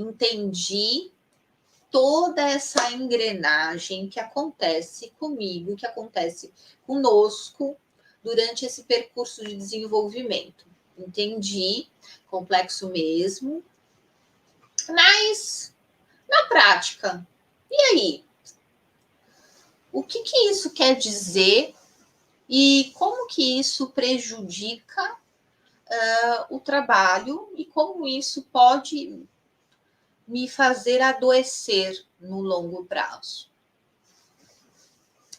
entendi toda essa engrenagem que acontece comigo, que acontece conosco durante esse percurso de desenvolvimento. Entendi, complexo mesmo, mas na prática, e aí? O que isso quer dizer e como que isso prejudica o trabalho e como isso pode me fazer adoecer no longo prazo?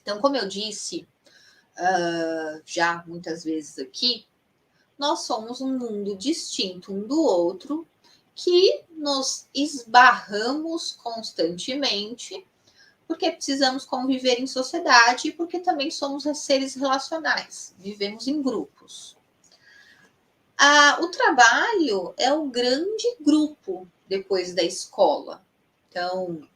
Então, como eu disse já muitas vezes aqui, nós somos um mundo distinto um do outro, que nos esbarramos constantemente, porque precisamos conviver em sociedade e porque também somos seres relacionais, vivemos em grupos. O trabalho é o grande grupo depois da escola. Então,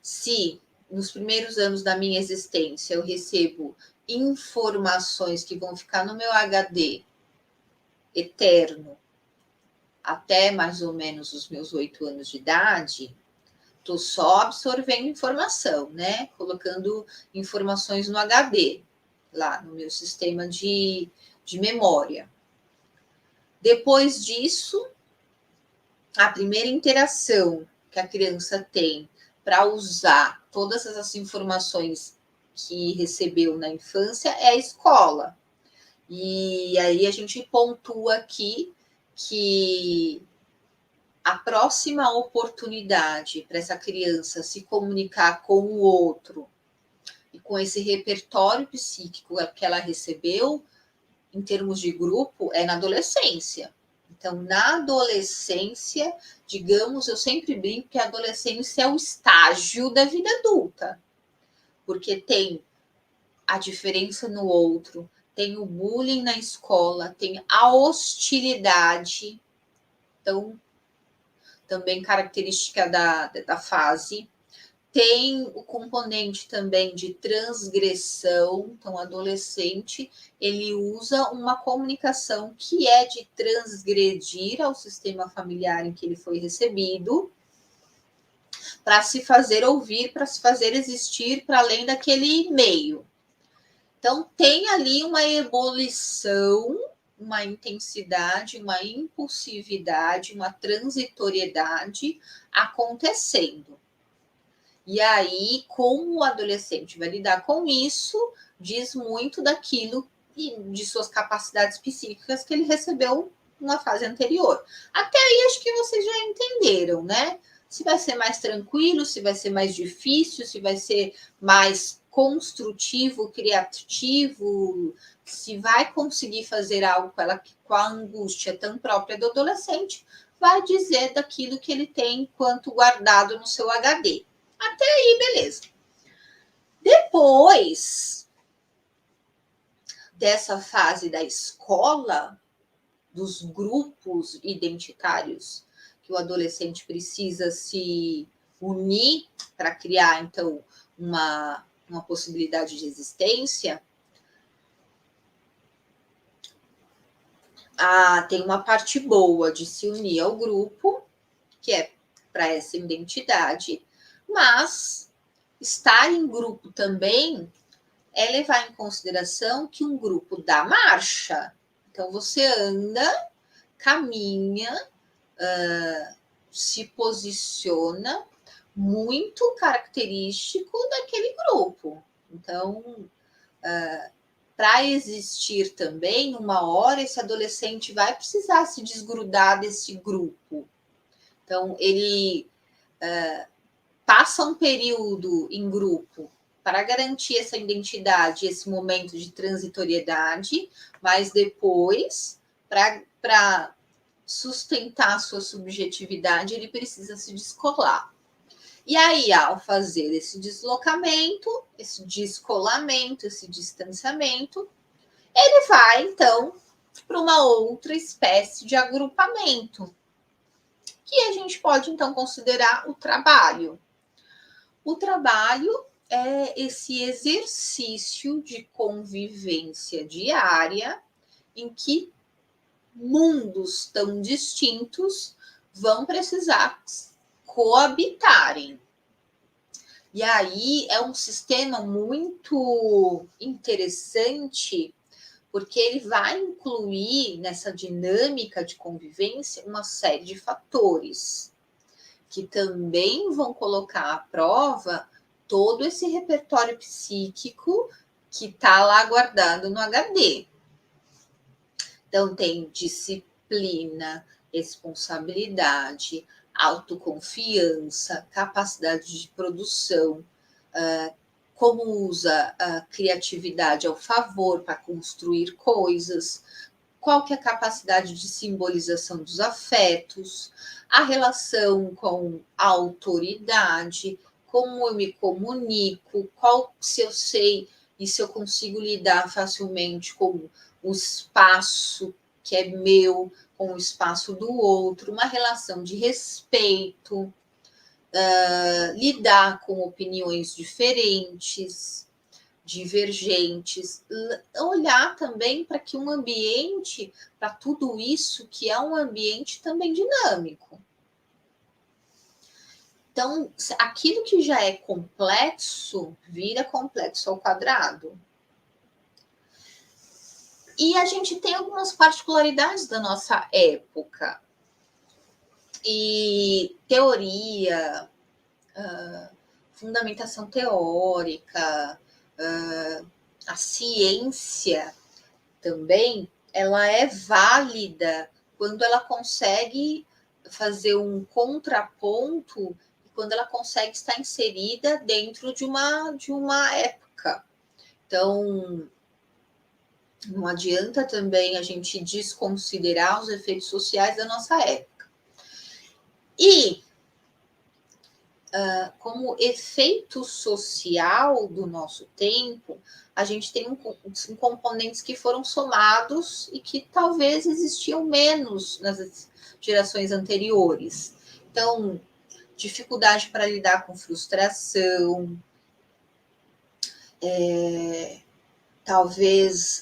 se nos primeiros anos da minha existência eu recebo informações que vão ficar no meu HD eterno até mais ou menos os meus 8 anos de idade, estou só absorvendo informação, né? Colocando informações no HD, lá no meu sistema de memória. Depois disso, a primeira interação que a criança tem para usar todas essas informações que recebeu na infância é a escola. E aí a gente pontua aqui que a próxima oportunidade para essa criança se comunicar com o outro e com esse repertório psíquico que ela recebeu, em termos de grupo, é na adolescência. Então, na adolescência, digamos, eu sempre brinco que a adolescência é o estágio da vida adulta, porque tem a diferença no outro, tem o bullying na escola, tem a hostilidade, então, também característica da fase. Tem o componente também de transgressão, então, o adolescente, ele usa uma comunicação que é de transgredir ao sistema familiar em que ele foi recebido, para se fazer ouvir, para se fazer existir para além daquele meio. Então, tem ali uma ebulição, uma intensidade, uma impulsividade, uma transitoriedade acontecendo. E aí, como o adolescente vai lidar com isso, diz muito daquilo e de suas capacidades psíquicas que ele recebeu numa fase anterior. Até aí, acho que vocês já entenderam, né? Se vai ser mais tranquilo, se vai ser mais difícil, se vai ser mais construtivo, criativo, se vai conseguir fazer algo com a angústia tão própria do adolescente, vai dizer daquilo que ele tem enquanto guardado no seu HD. Até aí, beleza. Depois dessa fase da escola, dos grupos identitários que o adolescente precisa se unir para criar, então, uma possibilidade de existência, tem uma parte boa de se unir ao grupo, que é para essa identidade, mas estar em grupo também é levar em consideração que um grupo dá marcha. Então, você anda, caminha, se posiciona muito característico daquele grupo. Então, para existir também, uma hora esse adolescente vai precisar se desgrudar desse grupo. Então, ele passa um período em grupo para garantir essa identidade, esse momento de transitoriedade, mas depois, para sustentar a sua subjetividade, ele precisa se descolar. E aí, ao fazer esse deslocamento, esse descolamento, esse distanciamento, ele vai, então, para uma outra espécie de agrupamento, que a gente pode, então, considerar o trabalho. O trabalho é esse exercício de convivência diária em que mundos tão distintos vão precisar coabitarem. E aí é um sistema muito interessante, porque ele vai incluir nessa dinâmica de convivência uma série de fatores que também vão colocar à prova todo esse repertório psíquico que está lá guardado no HD. Então, tem disciplina, responsabilidade, autoconfiança, capacidade de produção, como usa a criatividade ao favor para construir coisas, qual que é a capacidade de simbolização dos afetos, a relação com a autoridade, como eu me comunico, qual se eu sei e se eu consigo lidar facilmente com o espaço que é meu, com o espaço do outro, uma relação de respeito, lidar com opiniões diferentes, divergentes, olhar também para que um ambiente, para tudo isso que é um ambiente também dinâmico. Então, aquilo que já é complexo, vira complexo ao quadrado. E a gente tem algumas particularidades da nossa época. E teoria, fundamentação teórica, a ciência também, ela é válida quando ela consegue fazer um contraponto, quando ela consegue estar inserida dentro de uma época. Então, não adianta também a gente desconsiderar os efeitos sociais da nossa época. E, como efeito social do nosso tempo, a gente tem componentes que foram somados e que talvez existiam menos nas gerações anteriores. Então, dificuldade para lidar com frustração, talvez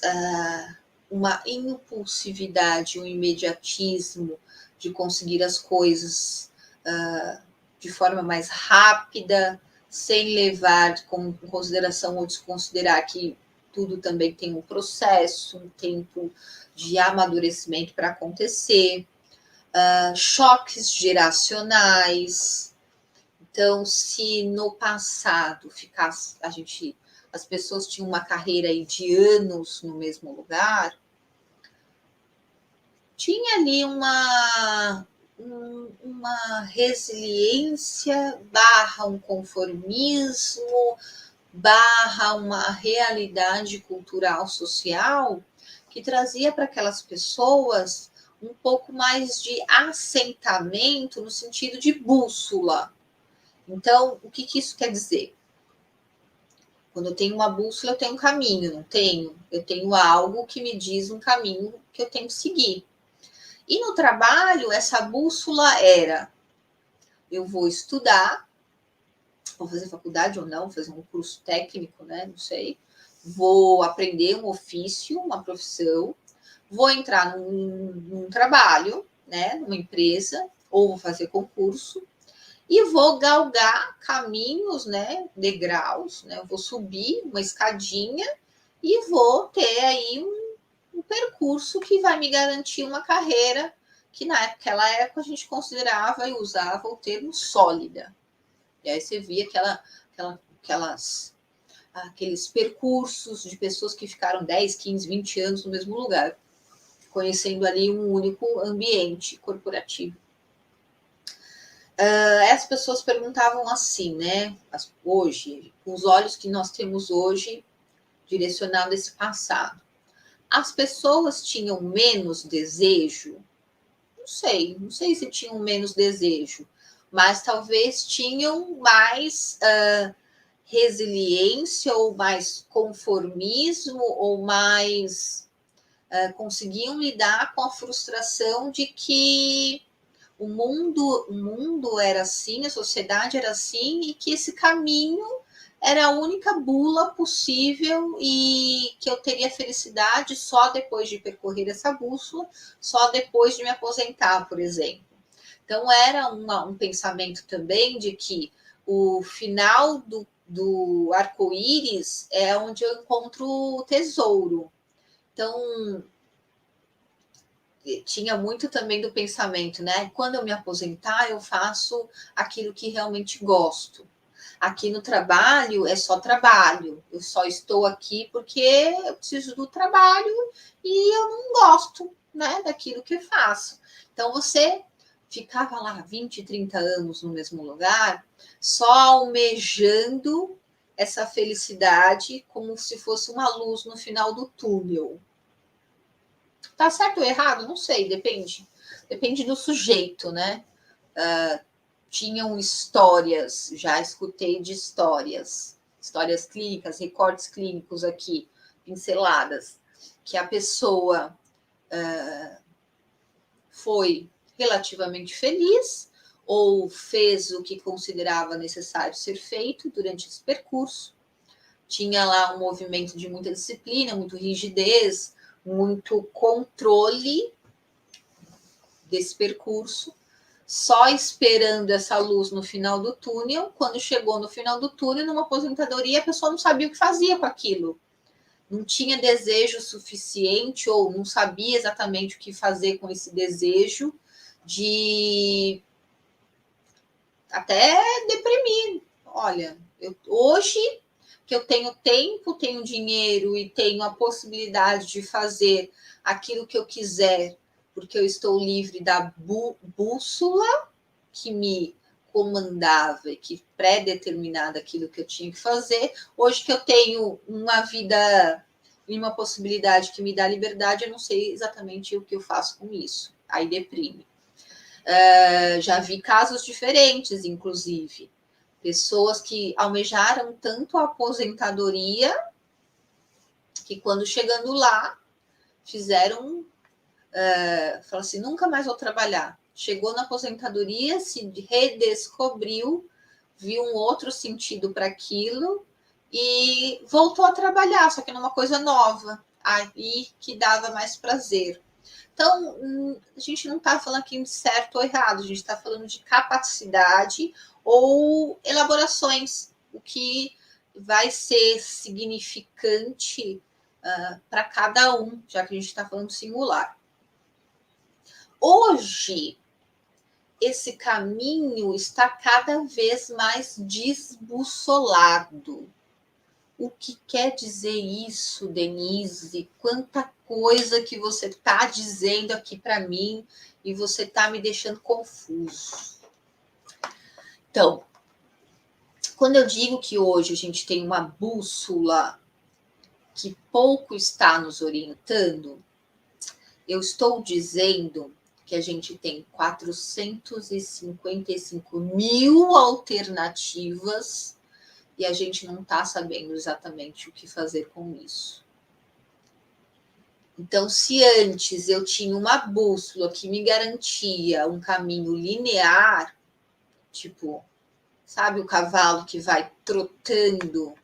uma impulsividade, um imediatismo de conseguir as coisas de forma mais rápida, sem levar em consideração ou desconsiderar que tudo também tem um processo, um tempo de amadurecimento para acontecer, choques geracionais. Então, se no passado as pessoas tinham uma carreira aí de anos no mesmo lugar, tinha ali uma resiliência / um conformismo / uma realidade cultural social que trazia para aquelas pessoas um pouco mais de assentamento no sentido de bússola. Então, o que isso quer dizer? Quando eu tenho uma bússola, eu tenho um caminho, não tenho? Eu tenho algo que me diz um caminho que eu tenho que seguir. E no trabalho, essa bússola era: eu vou estudar, vou fazer faculdade ou não, fazer um curso técnico, né? Não sei. Vou aprender um ofício, uma profissão, vou entrar num trabalho, né? Numa empresa, ou vou fazer concurso, e vou galgar caminhos, né? Degraus, né? Eu vou subir uma escadinha e vou ter aí um percurso que vai me garantir uma carreira que naquela época a gente considerava e usava o termo sólida. E aí você via aqueles percursos de pessoas que ficaram 10, 15, 20 anos no mesmo lugar, conhecendo ali um único ambiente corporativo. As pessoas perguntavam assim, né? Hoje, com os olhos que nós temos hoje, direcionado esse passado, as pessoas tinham menos desejo? Não sei se tinham menos desejo, mas talvez tinham mais resiliência, ou mais conformismo, ou mais conseguiam lidar com a frustração de que o mundo era assim, a sociedade era assim, e que esse caminho era a única bula possível e que eu teria felicidade só depois de percorrer essa bússola, só depois de me aposentar, por exemplo. Então, era um pensamento também de que o final do arco-íris é onde eu encontro o tesouro. Então, tinha muito também do pensamento, né? Quando eu me aposentar, eu faço aquilo que realmente gosto. Aqui no trabalho é só trabalho. Eu só estou aqui porque eu preciso do trabalho e eu não gosto, né, daquilo que faço. Então você ficava lá 20, 30 anos no mesmo lugar, só almejando essa felicidade como se fosse uma luz no final do túnel. Tá certo ou errado? Não sei, depende. Depende do sujeito, né? Tinham histórias, já escutei de histórias clínicas, recortes clínicos aqui, pinceladas, que a pessoa foi relativamente feliz ou fez o que considerava necessário ser feito durante esse percurso. Tinha lá um movimento de muita disciplina, muito rigidez, muito controle desse percurso, só esperando essa luz no final do túnel. Quando chegou no final do túnel, numa aposentadoria, a pessoa não sabia o que fazia com aquilo. Não tinha desejo suficiente ou não sabia exatamente o que fazer com esse desejo de até deprimir. Olha, hoje que eu tenho tempo, tenho dinheiro e tenho a possibilidade de fazer aquilo que eu quiser, porque eu estou livre da bússola que me comandava e que pré-determinada aquilo que eu tinha que fazer. Hoje que eu tenho uma vida e uma possibilidade que me dá liberdade, eu não sei exatamente o que eu faço com isso. Aí deprime. Já vi casos diferentes, inclusive. Pessoas que almejaram tanto a aposentadoria que quando chegando lá, fizeram... falaram assim, nunca mais vou trabalhar. Chegou na aposentadoria, se redescobriu, viu um outro sentido para aquilo e voltou a trabalhar, só que numa coisa nova, aí que dava mais prazer. Então, a gente não está falando aqui de certo ou errado, a gente está falando de capacidade ou elaborações, o que vai ser significante para cada um, já que a gente está falando singular. Hoje, esse caminho está cada vez mais desbussolado. O que quer dizer isso, Denise? Quanta coisa que você está dizendo aqui para mim e você está me deixando confuso. Então, quando eu digo que hoje a gente tem uma bússola que pouco está nos orientando, eu estou dizendo que a gente tem 455 mil alternativas e a gente não está sabendo exatamente o que fazer com isso. Então, se antes eu tinha uma bússola que me garantia um caminho linear, tipo, sabe o cavalo que vai trotando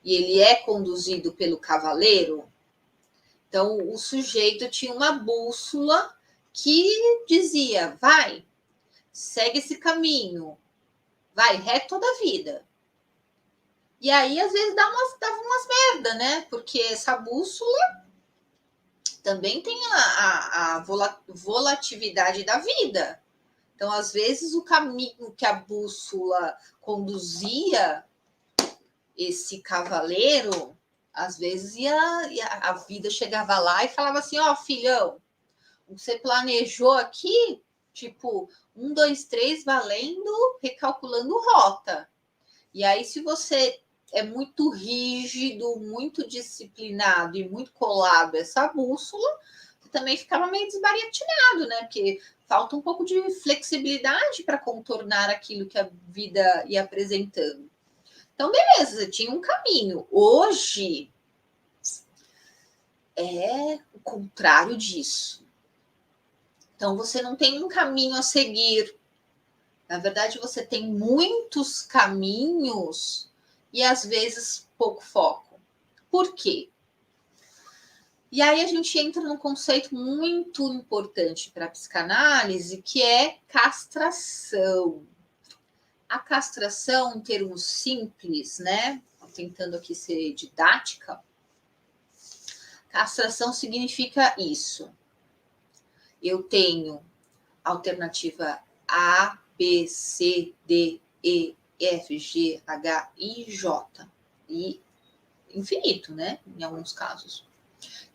e ele é conduzido pelo cavaleiro? Então, o sujeito tinha uma bússola que dizia, vai, segue esse caminho, vai, reto toda a vida. E aí, às vezes, dava umas merda, né? Porque essa bússola também tem a volatilidade da vida. Então, às vezes, o caminho que a bússola conduzia esse cavaleiro, às vezes a vida chegava lá e falava assim, ó, filhão, você planejou aqui, tipo, 1, 2, 3, valendo, recalculando rota. E aí, se você é muito rígido, muito disciplinado e muito colado a essa bússola, você também ficava meio desbaratinado, né? Porque falta um pouco de flexibilidade para contornar aquilo que a vida ia apresentando. Então, beleza, tinha um caminho. Hoje é o contrário disso. Então, você não tem um caminho a seguir. Na verdade, você tem muitos caminhos e, às vezes, pouco foco. Por quê? E aí a gente entra num conceito muito importante para a psicanálise, que é castração. A castração, em termos simples, né? Tentando aqui ser didática, castração significa isso. Eu tenho alternativa A, B, C, D, E, F, G, H, I, J. E infinito, né? Em alguns casos.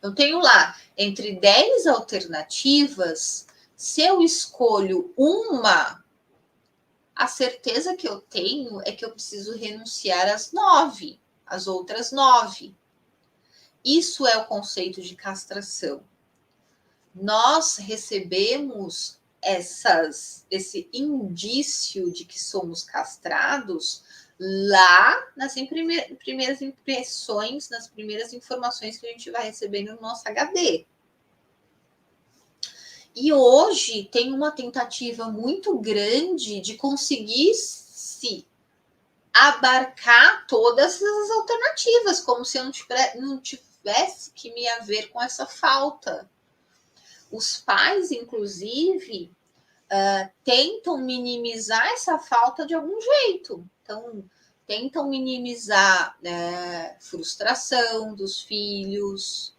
Eu tenho lá entre 10 alternativas. Se eu escolho uma, a certeza que eu tenho é que eu preciso renunciar às 9, às outras 9. Isso é o conceito de castração. Nós recebemos esse indício de que somos castrados lá nas primeiras impressões, nas primeiras informações que a gente vai recebendo no nosso HD. E hoje tem uma tentativa muito grande de conseguir se abarcar todas as alternativas, como se eu não tivesse que me haver com essa falta. Os pais, inclusive, tentam minimizar essa falta de algum jeito. Então, tentam minimizar frustração dos filhos.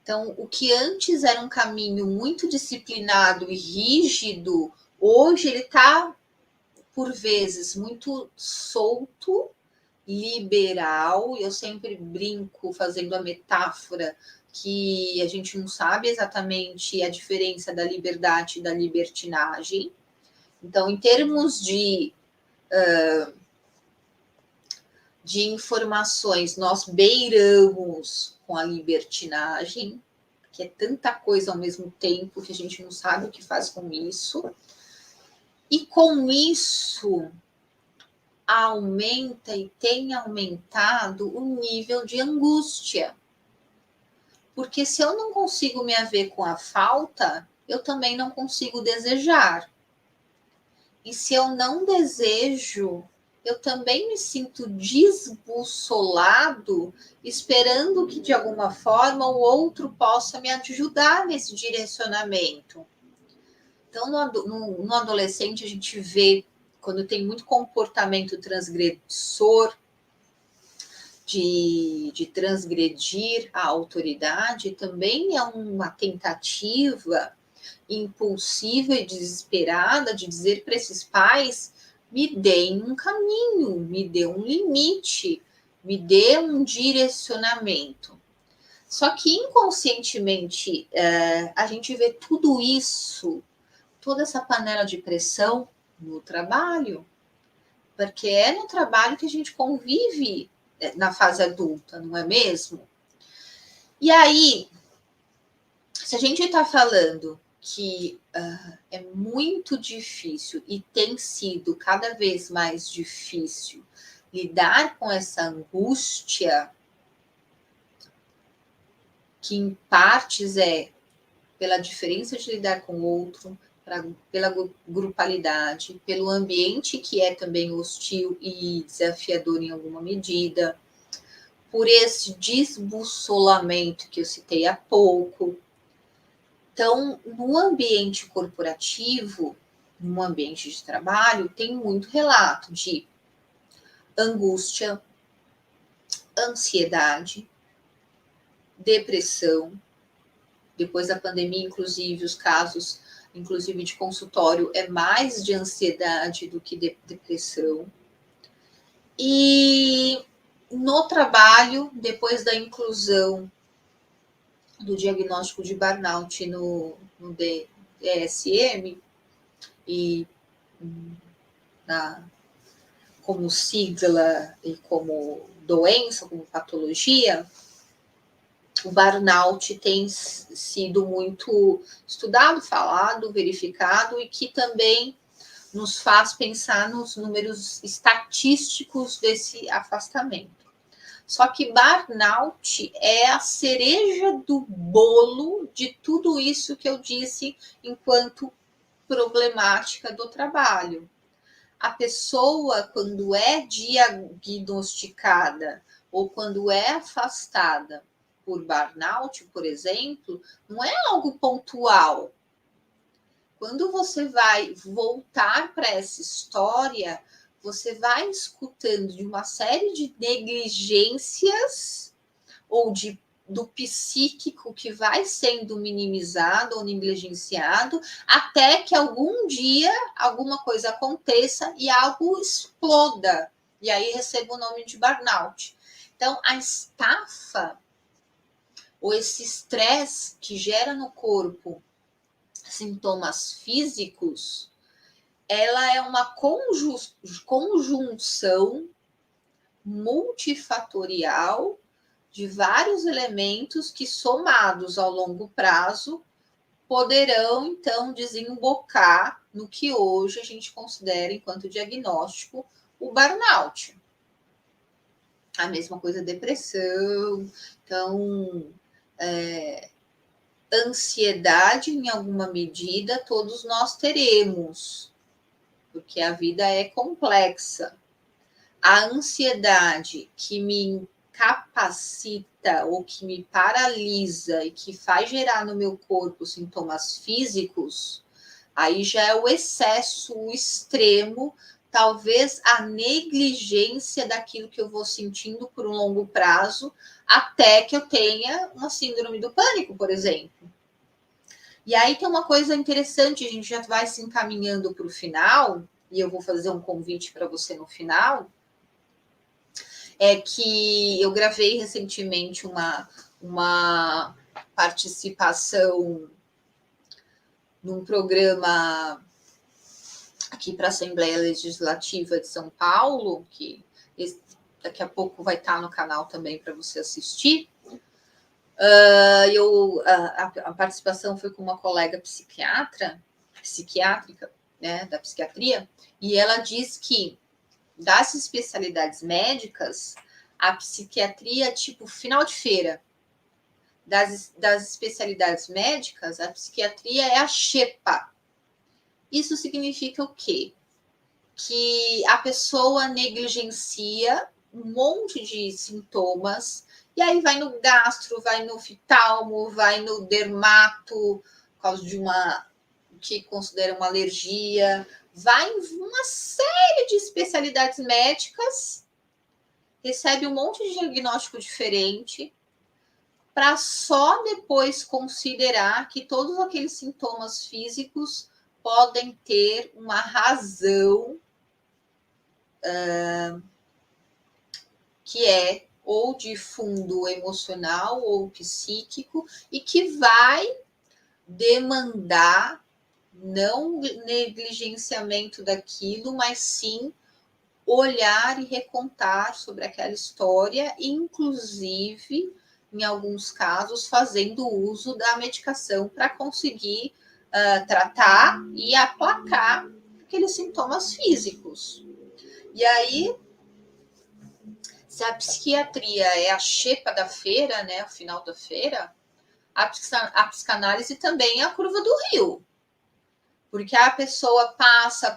Então, o que antes era um caminho muito disciplinado e rígido, hoje ele está, por vezes, muito solto, liberal. Eu sempre brinco fazendo a metáfora que a gente não sabe exatamente a diferença da liberdade e da libertinagem. Então, em termos de informações, nós beiramos com a libertinagem, que é tanta coisa ao mesmo tempo que a gente não sabe o que faz com isso. E com isso aumenta e tem aumentado o nível de angústia. Porque se eu não consigo me haver com a falta, eu também não consigo desejar. E se eu não desejo, eu também me sinto desbussolado, esperando que de alguma forma o outro possa me ajudar nesse direcionamento. Então, no adolescente, a gente vê, quando tem muito comportamento transgressor, de transgredir a autoridade, também é uma tentativa impulsiva e desesperada de dizer para esses pais: me deem um caminho, me dê um limite, me dê um direcionamento. Só que inconscientemente a gente vê tudo isso, toda essa panela de pressão no trabalho, porque é no trabalho que a gente convive na fase adulta, não é mesmo? E aí, se a gente está falando que é muito difícil e tem sido cada vez mais difícil lidar com essa angústia, que em partes é pela diferença de lidar com o outro, pela grupalidade, pelo ambiente que é também hostil e desafiador em alguma medida, por esse desbussolamento que eu citei há pouco. Então, no ambiente corporativo, no ambiente de trabalho, tem muito relato de angústia, ansiedade, depressão. Depois da pandemia, inclusive, os casos, inclusive de consultório, é mais de ansiedade do que de depressão. E no trabalho, depois da inclusão do diagnóstico de burnout no DSM, e como sigla e como doença, como patologia, o burnout tem sido muito estudado, falado, verificado, e que também nos faz pensar nos números estatísticos desse afastamento. Só que burnout é a cereja do bolo de tudo isso que eu disse enquanto problemática do trabalho. A pessoa, quando é diagnosticada ou quando é afastada por burnout, por exemplo, não é algo pontual. Quando você vai voltar para essa história, você vai escutando de uma série de negligências ou do psíquico que vai sendo minimizado ou negligenciado, até que algum dia alguma coisa aconteça e algo exploda. E aí receba o nome de burnout. Então, a estafa, ou esse estresse que gera no corpo sintomas físicos, ela é uma conjunção multifatorial de vários elementos que, somados ao longo prazo, poderão, então, desembocar no que hoje a gente considera, enquanto diagnóstico, o burnout. A mesma coisa, depressão. Então, ansiedade, em alguma medida, todos nós teremos, porque a vida é complexa. A ansiedade que me incapacita ou que me paralisa e que faz gerar no meu corpo sintomas físicos, aí já é o excesso, o extremo, talvez a negligência daquilo que eu vou sentindo por um longo prazo, até que eu tenha uma síndrome do pânico, por exemplo. E aí tem uma coisa interessante, a gente já vai se encaminhando para o final, e eu vou fazer um convite para você no final, é que eu gravei recentemente uma participação num programa aqui para a Assembleia Legislativa de São Paulo, que daqui a pouco vai estar no canal também para você assistir. A participação foi com uma colega psiquiátrica, né, da psiquiatria, e ela diz que das especialidades médicas, a psiquiatria tipo final de feira. Das especialidades médicas, a psiquiatria é a xepa. Isso significa o quê? Que a pessoa negligencia um monte de sintomas, e aí vai no gastro, vai no oftalmo, vai no dermato, por causa de que considera uma alergia, vai em uma série de especialidades médicas, recebe um monte de diagnóstico diferente, para só depois considerar que todos aqueles sintomas físicos podem ter uma razão que é ou de fundo emocional ou psíquico, e que vai demandar não negligenciamento daquilo, mas sim olhar e recontar sobre aquela história, inclusive, em alguns casos, fazendo uso da medicação para conseguir tratar e aplacar aqueles sintomas físicos. E aí, se a psiquiatria é a xepa da feira, né, o final da feira, a psicanálise também é a curva do rio. Porque a pessoa passa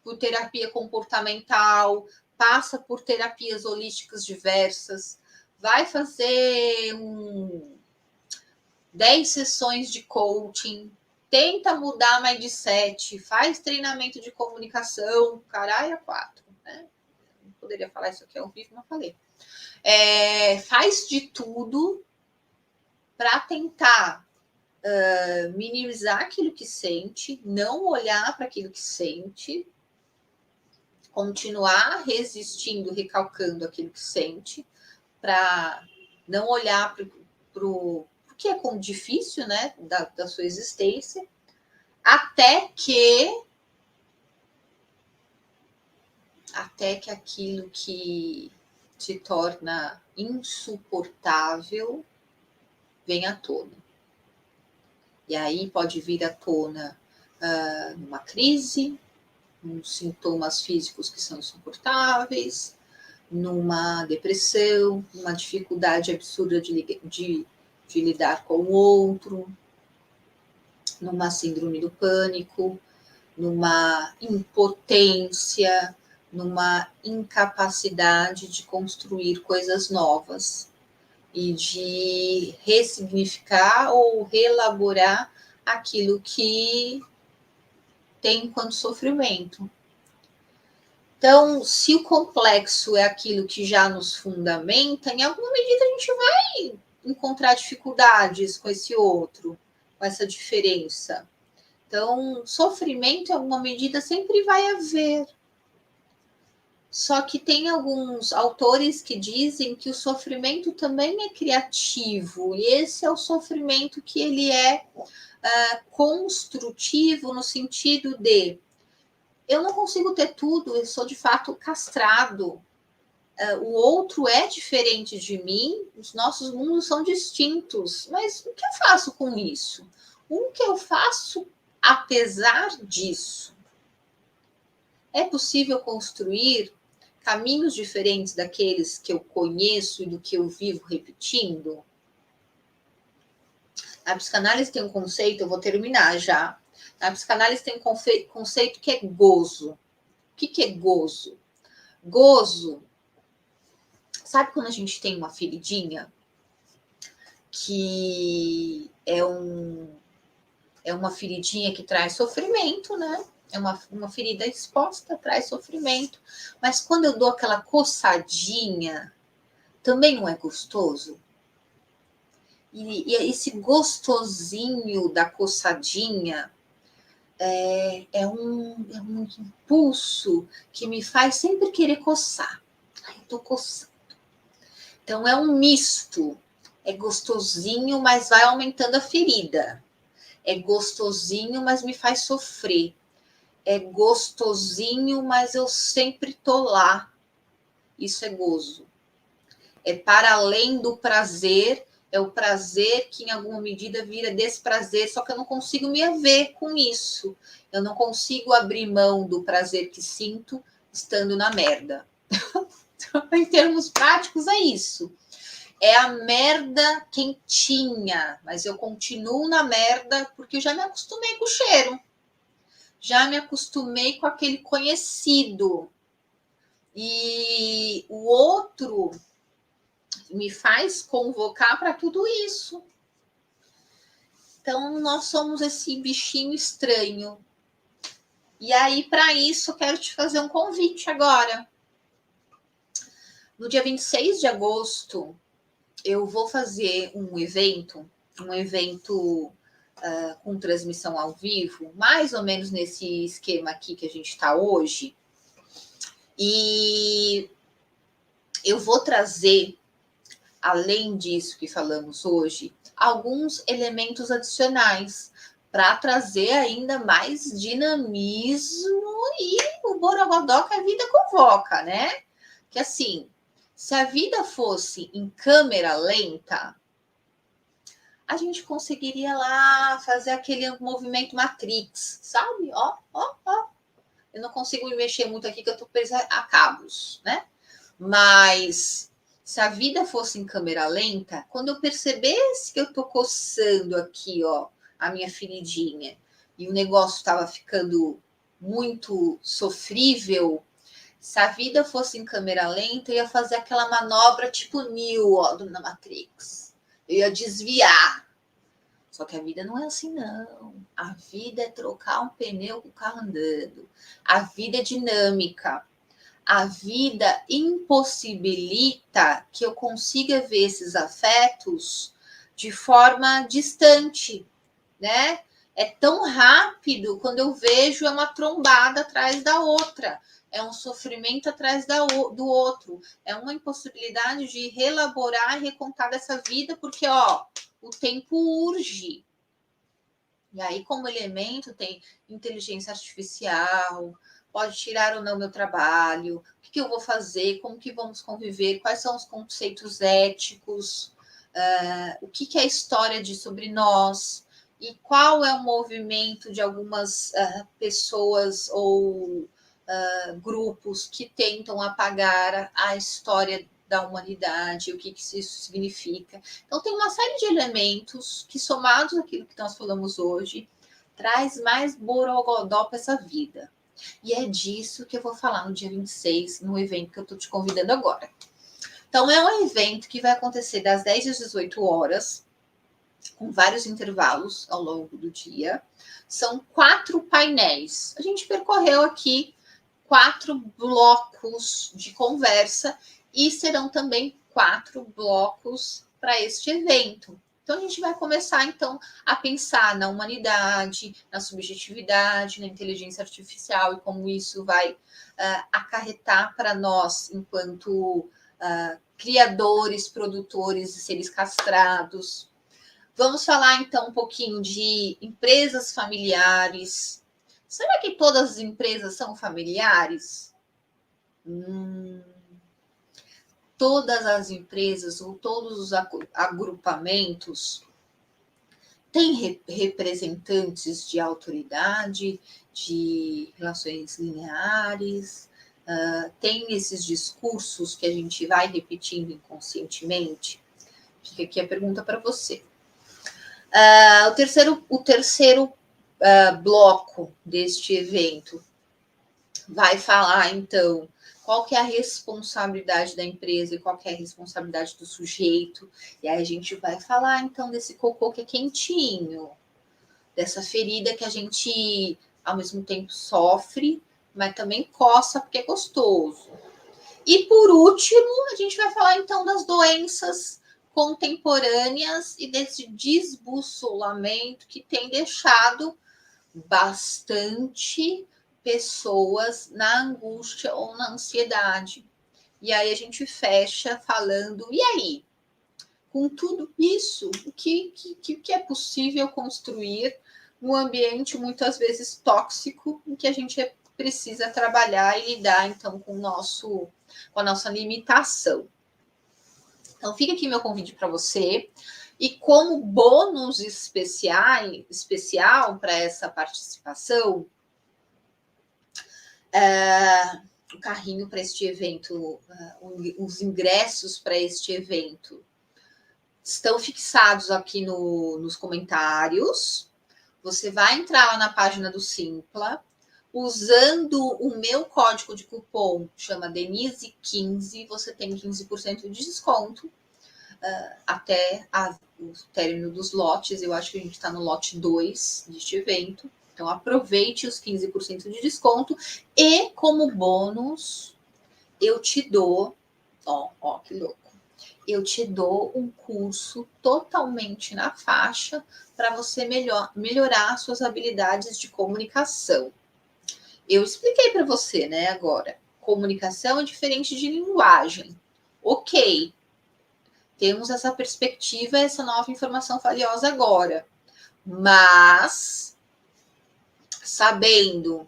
por terapia comportamental, passa por terapias holísticas diversas, vai fazer 10 sessões de coaching, tenta mudar mindset, faz treinamento de comunicação, caralho, 4. Né? Não poderia falar isso aqui ao vivo, mas falei. Faz de tudo para tentar minimizar aquilo que sente, não olhar para aquilo que sente, continuar resistindo, recalcando aquilo que sente, para não olhar para o que é difícil, né, da sua existência, até que aquilo que se torna insuportável venha à tona. E aí pode vir à tona numa crise, uns sintomas físicos que são insuportáveis, numa depressão, numa dificuldade absurda de lidar com o outro, numa síndrome do pânico, numa impotência, numa incapacidade de construir coisas novas e de ressignificar ou reelaborar aquilo que tem enquanto sofrimento. Então, se o complexo é aquilo que já nos fundamenta, em alguma medida a gente vai encontrar dificuldades com esse outro, com essa diferença. Então, sofrimento, em alguma medida, sempre vai haver. Só que tem alguns autores que dizem que o sofrimento também é criativo, e esse é o sofrimento que ele é construtivo no sentido de eu não consigo ter tudo, eu sou de fato castrado. O outro é diferente de mim, os nossos mundos são distintos, mas o que eu faço com isso? O que eu faço apesar disso? É possível construir caminhos diferentes daqueles que eu conheço e do que eu vivo repetindo? A psicanálise tem um conceito, eu vou terminar já. A psicanálise tem um conceito que é gozo. O que é gozo? Gozo, sabe quando a gente tem uma feridinha que é uma feridinha que traz sofrimento, né? É uma ferida exposta, traz sofrimento. Mas quando eu dou aquela coçadinha, também não é gostoso? E esse gostosinho da coçadinha é um impulso que me faz sempre querer coçar. Ai, eu tô coçando. Então é um misto. É gostosinho, mas vai aumentando a ferida. É gostosinho, mas me faz sofrer. É gostosinho, mas eu sempre tô lá. Isso é gozo. É para além do prazer, é o prazer que em alguma medida vira desprazer, só que eu não consigo me haver com isso. Eu não consigo abrir mão do prazer que sinto estando na merda. Em termos práticos, é isso. É a merda quentinha, mas eu continuo na merda porque eu já me acostumei com o cheiro. Já me acostumei com aquele conhecido. E o outro me faz convocar para tudo isso. Então, nós somos esse bichinho estranho. E aí, para isso, eu quero te fazer um convite agora. No dia 26 de agosto, eu vou fazer um evento com transmissão ao vivo, mais ou menos nesse esquema aqui que a gente está hoje. E eu vou trazer, além disso que falamos hoje, alguns elementos adicionais para trazer ainda mais dinamismo e o borogodó que a vida convoca, né? Que assim, se a vida fosse em câmera lenta, a gente conseguiria lá fazer aquele movimento Matrix, sabe? Ó, ó, ó. Eu não consigo me mexer muito aqui, que eu tô presa a cabos, né? Mas se a vida fosse em câmera lenta, quando eu percebesse que eu tô coçando aqui, ó, a minha feridinha, e o negócio estava ficando muito sofrível, se a vida fosse em câmera lenta, eu ia fazer aquela manobra tipo Neo, ó, na Matrix. Eu ia desviar. Só que a vida não é assim, não. A vida é trocar um pneu com o carro andando. A vida é dinâmica. A vida impossibilita que eu consiga ver esses afetos de forma distante, né? É tão rápido, quando eu vejo, é uma trombada atrás da outra, é um sofrimento atrás do outro, é uma impossibilidade de reelaborar e recontar dessa vida, porque, ó, o tempo urge. E aí, como elemento, tem inteligência artificial, pode tirar ou não meu trabalho, o que eu vou fazer, como que vamos conviver, quais são os conceitos éticos, o que é a história de sobre nós, e qual é o movimento de algumas pessoas ou grupos que tentam apagar a história da humanidade, o que isso significa. Então, tem uma série de elementos que, somados àquilo que nós falamos hoje, traz mais borogodó para essa vida. E é disso que eu vou falar no dia 26, no evento que eu estou te convidando agora. Então, é um evento que vai acontecer das 10 às 18 horas, com vários intervalos ao longo do dia. São 4 painéis. A gente percorreu aqui 4 blocos de conversa e serão também 4 blocos para este evento. Então, a gente vai começar, então, a pensar na humanidade, na subjetividade, na inteligência artificial e como isso vai acarretar para nós, enquanto criadores, produtores e seres castrados. Vamos falar, então, um pouquinho de empresas familiares. Será que todas as empresas são familiares? Todas as empresas ou todos os agrupamentos têm representantes de autoridade, de relações lineares, tem esses discursos que a gente vai repetindo inconscientemente? Fica aqui a pergunta para você. O terceiro bloco deste evento vai falar, então, qual que é a responsabilidade da empresa e qual que é a responsabilidade do sujeito. E aí a gente vai falar, então, desse cocô que é quentinho, dessa ferida que a gente, ao mesmo tempo, sofre, mas também coça porque é gostoso. E, por último, a gente vai falar, então, das doenças contemporâneas e desse desbussolamento que tem deixado bastante pessoas na angústia ou na ansiedade. E aí a gente fecha falando, e aí? Com tudo isso, o que é possível construir num ambiente muitas vezes tóxico, em que a gente precisa trabalhar e lidar, então, com a nossa limitação. Então, fica aqui meu convite para você. E como bônus especial para essa participação, o carrinho para este evento, os ingressos para este evento estão fixados aqui nos comentários. Você vai entrar lá na página do Simpla, usando o meu código de cupom, chama Denise15, você tem 15% de desconto até o término dos lotes. Eu acho que a gente está no lote 2 deste evento. Então, aproveite os 15% de desconto. E, como bônus, eu te dou... Ó, que louco. Eu te dou um curso totalmente na faixa para você melhorar suas habilidades de comunicação. Eu expliquei para você, né, agora. Comunicação é diferente de linguagem. Ok. Temos essa perspectiva, essa nova informação valiosa agora. Mas, sabendo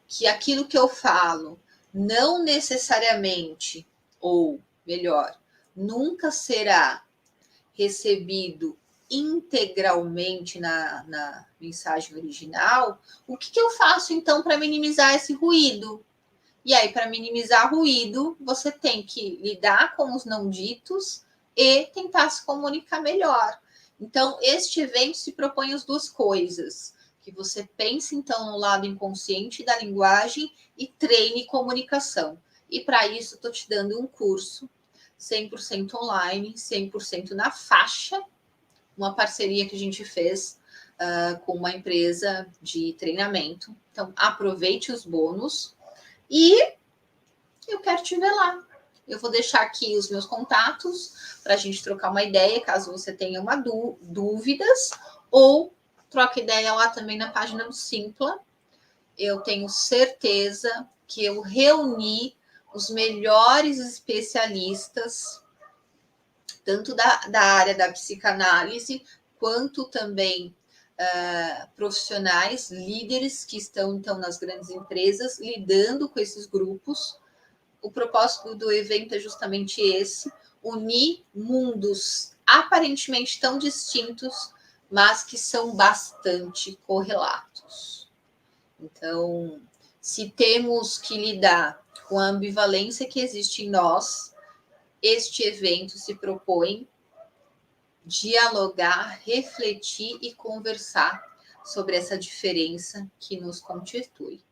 que aquilo que eu falo não necessariamente, ou melhor, nunca será recebido integralmente na mensagem original, o que eu faço então para minimizar esse ruído? E aí, para minimizar ruído, você tem que lidar com os não ditos e tentar se comunicar melhor. Então, este evento se propõe as duas coisas: que você pense, então, no lado inconsciente da linguagem e treine comunicação. E para isso, estou te dando um curso 100% online, 100% na faixa, uma parceria que a gente fez com uma empresa de treinamento. Então, aproveite os bônus e eu quero te ver lá. Eu vou deixar aqui os meus contatos para a gente trocar uma ideia, caso você tenha dúvidas, ou troca ideia lá também na página do Simpla. Eu tenho certeza que eu reuni os melhores especialistas, tanto da área da psicanálise, quanto também profissionais, líderes que estão, então, nas grandes empresas, lidando com esses grupos. O propósito do evento é justamente esse: unir mundos aparentemente tão distintos, mas que são bastante correlatos. Então, se temos que lidar com a ambivalência que existe em nós, este evento se propõe dialogar, refletir e conversar sobre essa diferença que nos constitui.